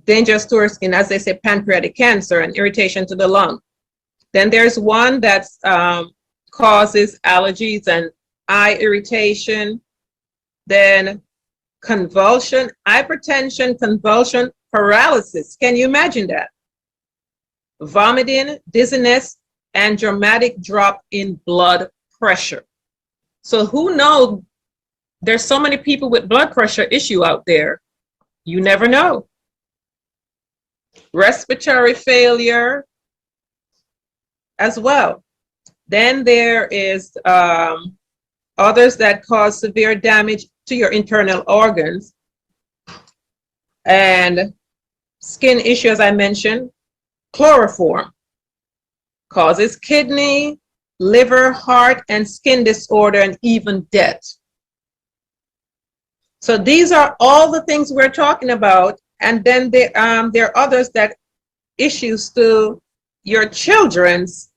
to our skin, as they say, pancreatic cancer and irritation to the lung. Then there's one that causes allergies and eye irritation. Then convulsion, hypertension, convulsion, paralysis. Can you imagine that? Vomiting, dizziness, and dramatic drop in blood pressure. So who knows? There's so many people with blood pressure issue out there. You never know. Respiratory failure as well. Then there is others that cause severe damage to your internal organs and skin issue, as I mentioned. Chloroform causes kidney, liver, heart, and skin disorder, and even death. So these are all the things we're talking about. And then there are others that issues to your children's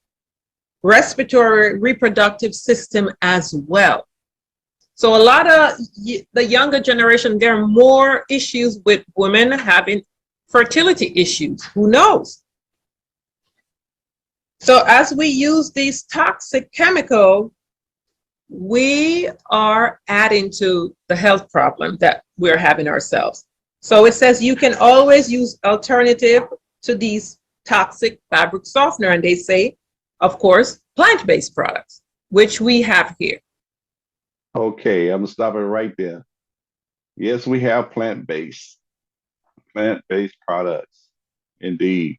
respiratory reproductive system as well. So a lot of the younger generation, there are more issues with women having fertility issues. Who knows? So as we use these toxic chemicals, we are adding to the health problem that we're having ourselves. So it says you can always use alternative to these toxic fabric softener. And they say, of course, plant-based products, which we have here. Okay, I'm gonna stop it right there. Yes, we have plant-based products. Indeed,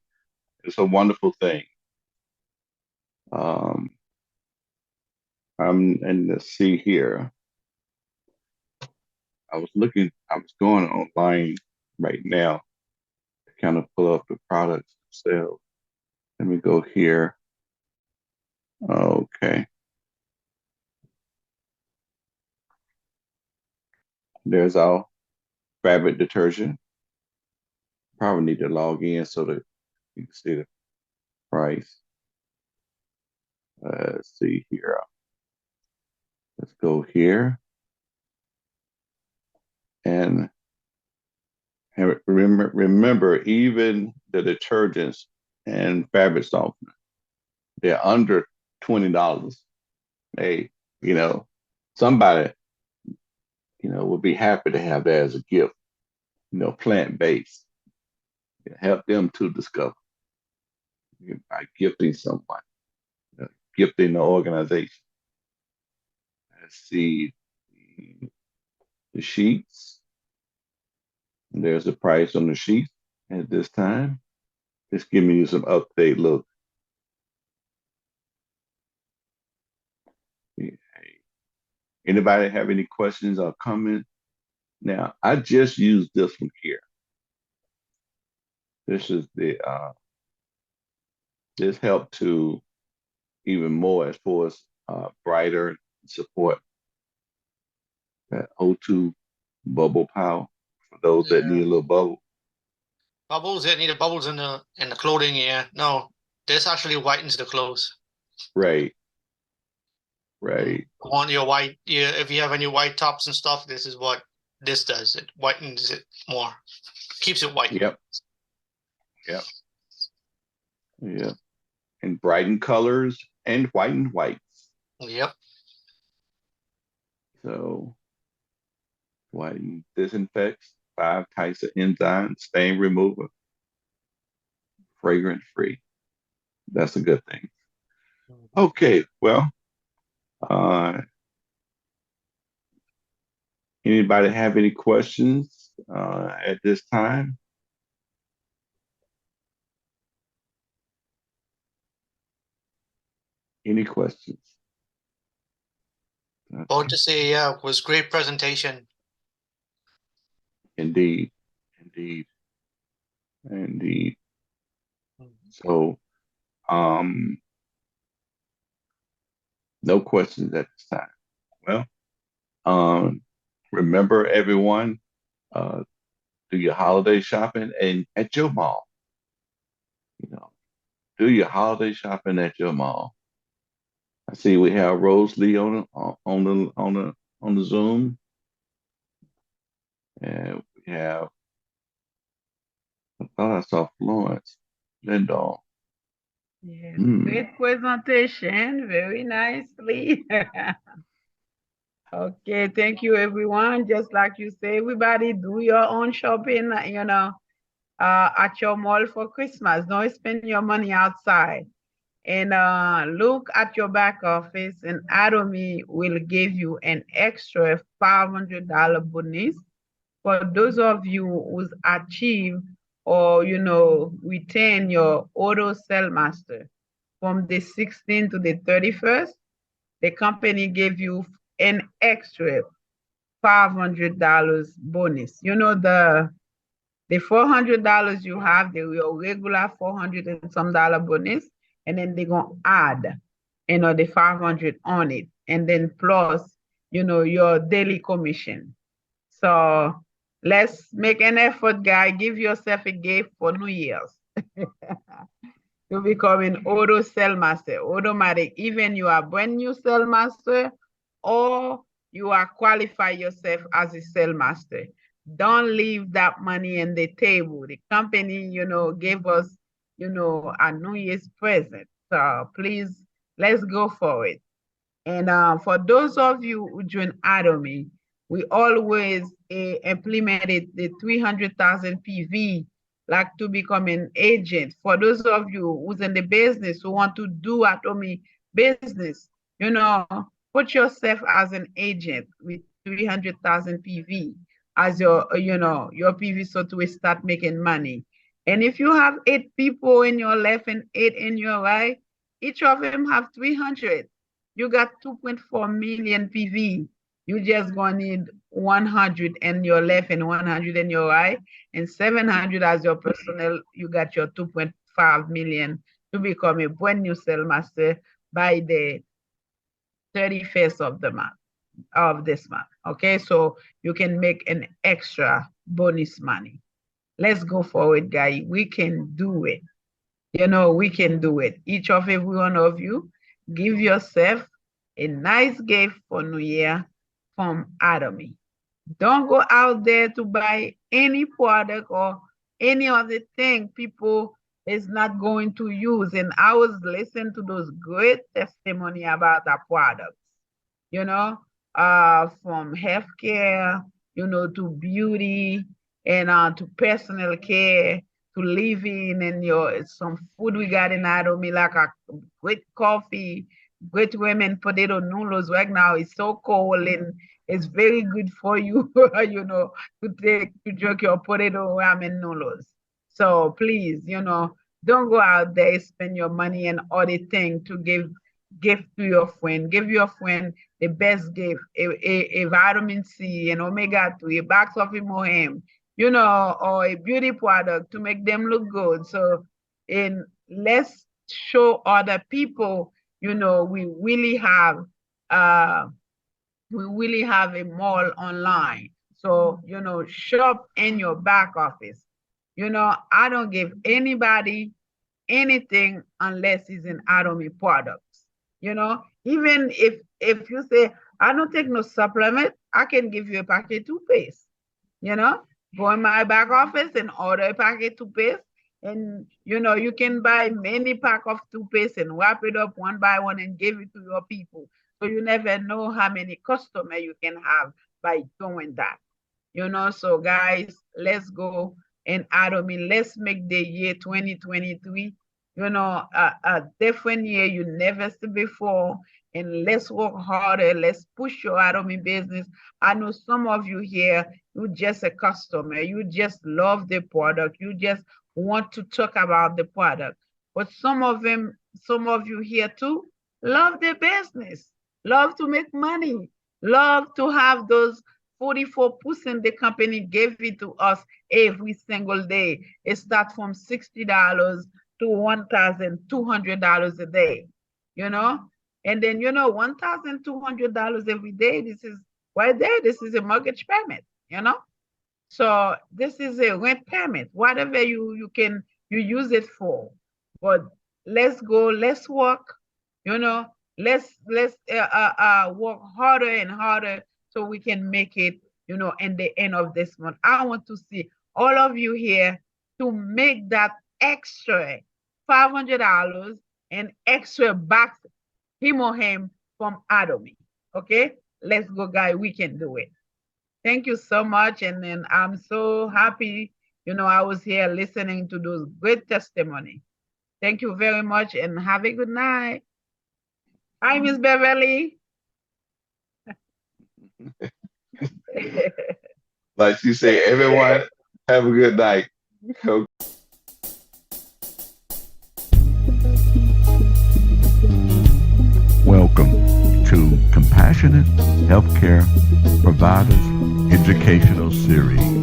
it's a wonderful thing. Um, and let's see here. I was going online right now to kind of pull up the products themselves. Let me go here. Okay. There's our fabric detergent. Probably need to log in so that you can see the price. Let's see here. Let's go here. And remember, even the detergents and fabric softener, they're under $20. Hey, somebody, would be happy to have that as a gift, plant-based. Help them to discover by gifting someone, gifting the organization. Let's see the sheets. There's the price on the sheets at this time. Just giving you some update look. Anybody have any questions or comments? Now, I just used this one here. This is this helped to even more as far as brighter support that O2 bubble power for those that need a little bubble. Bubbles, that need bubbles in the clothing, yeah. No, this actually whitens the clothes. Right. On your white, yeah, if you have any white tops and stuff, this is what this does. It whitens it more. Keeps it white. Yep. And brighten colors and whiten whites. Yep. So whiten disinfects 5 types of enzymes, stain remover, fragrance free. That's a good thing. Okay, well, uh, anybody have any questions at this time? Any questions? Both Okay, to say, yeah, it was great presentation. indeed, indeed, indeed. So, um, no questions at this time. Well, um, remember everyone, uh, do your holiday shopping and at your mall. You know, do your holiday shopping at your mall. I see we have Rose Lee on the Zoom, and we have. I thought I saw Florence Lindahl. Yes, Hmm. great presentation, very nicely. Okay, thank you everyone. Just like you say, everybody do your own shopping, at your mall for Christmas. Don't spend your money outside. And look at your back office, and Atomy will give you an extra $500 bonus for those of you who's achieved or retain your auto sell master from the 16th to the 31st. The company gave you an extra $500 bonus. The $400 you have, your regular 400 and some dollar bonus, and then they're gonna add, the 500 on it, and then plus, your daily commission. So let's make an effort, guy. Give yourself a gift for New Year's. You become an auto sell master, automatic. Even you are brand new sell master, or you are qualify yourself as a sell master. Don't leave that money on the table. The company, gave us, a New Year's present. So please, let's go for it. And for those of you who join Atomy, we always implemented the 300,000 PV, like to become an agent. For those of you who's in the business who want to do Atomy business, put yourself as an agent with 300,000 PV as your PV so to start making money. And if you have 8 people in your left and 8 in your right, each of them have 300. You got 2.4 million PV. You just gonna need 100 in your left and 100 in your right, and 700 as your personnel. You got your 2.5 million to become a brand new sale master by the 31st of the month of this month. Okay, so you can make an extra bonus money. Let's go forward, guys. We can do it. We can do it. Each of every one of you, give yourself a nice gift for New Year from Atomy. Don't go out there to buy any product or any other thing people is not going to use. And I was listening to those great testimony about the products, you know, from healthcare, to beauty and to personal care, to living and some food we got in Atomy, like a great coffee, great women potato noodles right now. It's so cold and it's very good for you, to drink your potato ramen noodles. So please, don't go out there spend your money and other thing to give gift to your friend. Give your friend the best gift, a vitamin C, an omega-3, a box of Imohem, or a beauty product to make them look good. So, and let's show other people, uh, we really have a mall online. So, shop in your back office. I don't give anybody anything unless it's an Atomy products. Even if you say I don't take no supplement, I can give you a packet toothpaste. You know, go in my back office and order a packet toothpaste, and you can buy many pack of toothpaste and wrap it up one by one and give it to your people. So you never know how many customer you can have by doing that. So guys, let's go and Atomy. Let's make the year 2023 a different year you never seen before. And let's work harder. Let's push your Atomy business. I know some of you here, you just a customer. You just love the product. You just want to talk about the product. But some of you here too, love the business, love to make money, love to have those 44% the company gave it to us every single day. It starts from $60 to $1,200 a day, you know? And then, $1,200 every day, this is right there, this is a mortgage payment, you know? So this is a rent payment, whatever you use it for. But let's go, let's work, let's work harder and harder so we can make it, in the end of this month. I want to see all of you here to make that extra $500 and extra back him or him from Atomy. Okay, let's go, guys. We can do it. Thank you so much. And then I'm so happy, I was here listening to those great testimony. Thank you very much and have a good night. Hi, Miss Beverly. Like you say, everyone have a good night. Welcome to Compassionate Healthcare Providers Educational Series.